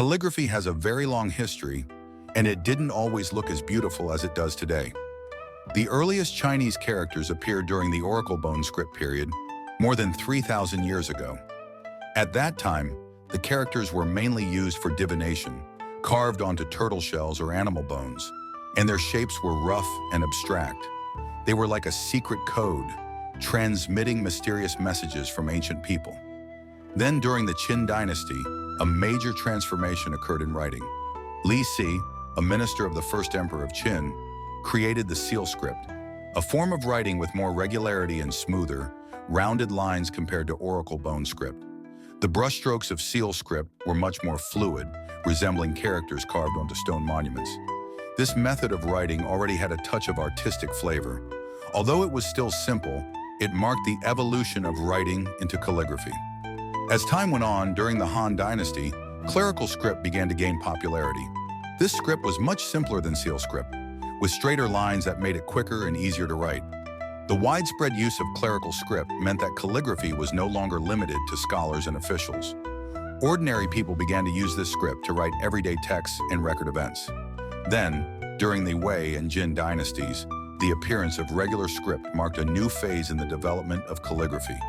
Calligraphy has a very long history, and it didn't always look as beautiful as it does today. The earliest Chinese characters appeared during the oracle bone script period, more than 3,000 years ago. At that time, the characters were mainly used for divination, carved onto turtle shells or animal bones, and their shapes were rough and abstract. They were like a secret code, transmitting mysterious messages from ancient people. Then, during the Qin dynasty, a major transformation occurred in writing. Li Si, a minister of the first emperor of Qin, created the seal script, a form of writing with more regularity and smoother, rounded lines compared to oracle bone script. The brushstrokes of seal script were much more fluid, resembling characters carved onto stone monuments. This method of writing already had a touch of artistic flavor. Although it was still simple, it marked the evolution of writing into calligraphy. As time went on, during the Han Dynasty, clerical script began to gain popularity. This script was much simpler than seal script, with straighter lines that made it quicker and easier to write. The widespread use of clerical script meant that calligraphy was no longer limited to scholars and officials. Ordinary people began to use this script to write everyday texts and record events. Then, during the Wei and Jin dynasties, the appearance of regular script marked a new phase in the development of calligraphy.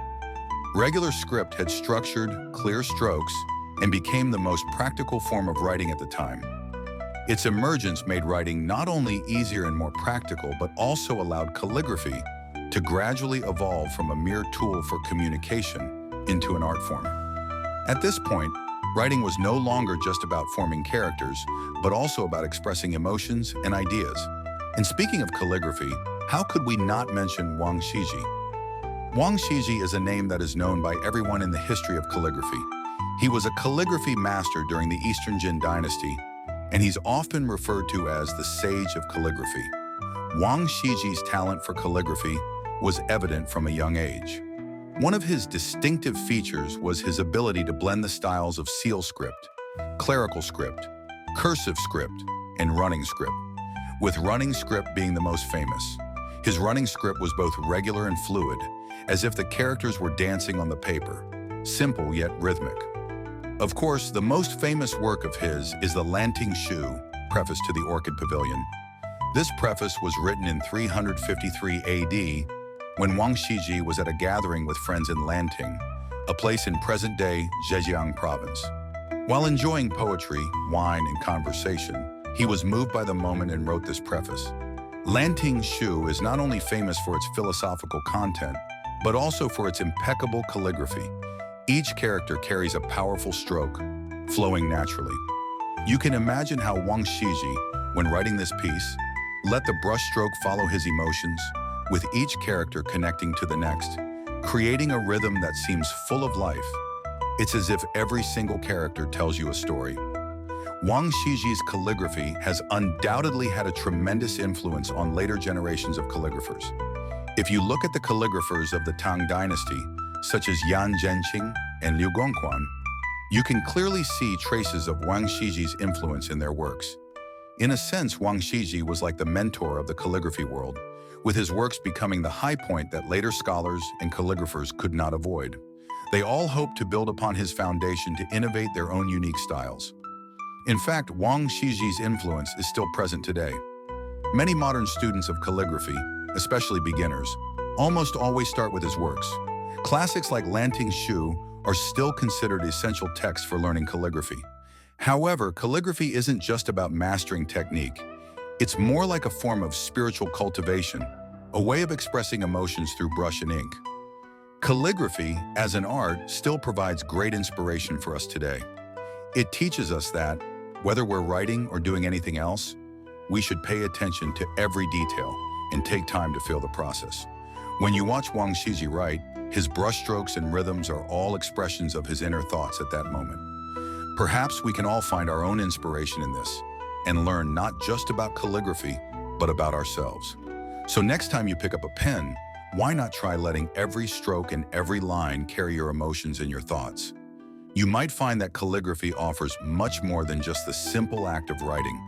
Regular script had structured, clear strokes and became the most practical form of writing at the time. Its emergence made writing not only easier and more practical, but also allowed calligraphy to gradually evolve from a mere tool for communication into an art form. At this point, writing was no longer just about forming characters, but also about expressing emotions and ideas. And speaking of calligraphy, how could we not mention Wang Shiji? Wang Shiji is a name that is known by everyone in the history of calligraphy. He was a calligraphy master during the Eastern Jin dynasty, and he's often referred to as the Sage of Calligraphy. Wang Shiji's talent for calligraphy was evident from a young age. One of his distinctive features was his ability to blend the styles of seal script, clerical script, cursive script, and running script, with running script being the most famous. His running script was both regular and fluid, as if the characters were dancing on the paper, simple yet rhythmic. Of course, the most famous work of his is the Lanting Shu, preface to the Orchid Pavilion. This preface was written in 353 AD, when Wang Shiji was at a gathering with friends in Lanting, a place in present-day Zhejiang province. While enjoying poetry, wine, and conversation, he was moved by the moment and wrote this preface. Lanting Shu is not only famous for its philosophical content, but also for its impeccable calligraphy. Each character carries a powerful stroke, flowing naturally. You can imagine how Wang Shiji, when writing this piece, let the brushstroke follow his emotions, with each character connecting to the next, creating a rhythm that seems full of life. It's as if every single character tells you a story. Wang Shiji's calligraphy has undoubtedly had a tremendous influence on later generations of calligraphers. If you look at the calligraphers of the Tang Dynasty, such as Yan Zhenqing and Liu Gongquan, you can clearly see traces of Wang Shiji's influence in their works. In a sense, Wang Shiji was like the mentor of the calligraphy world, with his works becoming the high point that later scholars and calligraphers could not avoid. They all hoped to build upon his foundation to innovate their own unique styles. In fact, Wang Shiji's influence is still present today. Many modern students of calligraphy, especially beginners, almost always start with his works. Classics like Lanting Shu are still considered essential texts for learning calligraphy. However, calligraphy isn't just about mastering technique. It's more like a form of spiritual cultivation, a way of expressing emotions through brush and ink. Calligraphy, as an art, still provides great inspiration for us today. It teaches us that, whether we're writing or doing anything else, we should pay attention to every detail and take time to feel the process. When you watch Wang Shiji write, his brushstrokes and rhythms are all expressions of his inner thoughts at that moment. Perhaps we can all find our own inspiration in this and learn not just about calligraphy, but about ourselves. So next time you pick up a pen, why not try letting every stroke and every line carry your emotions and your thoughts? You might find that calligraphy offers much more than just the simple act of writing.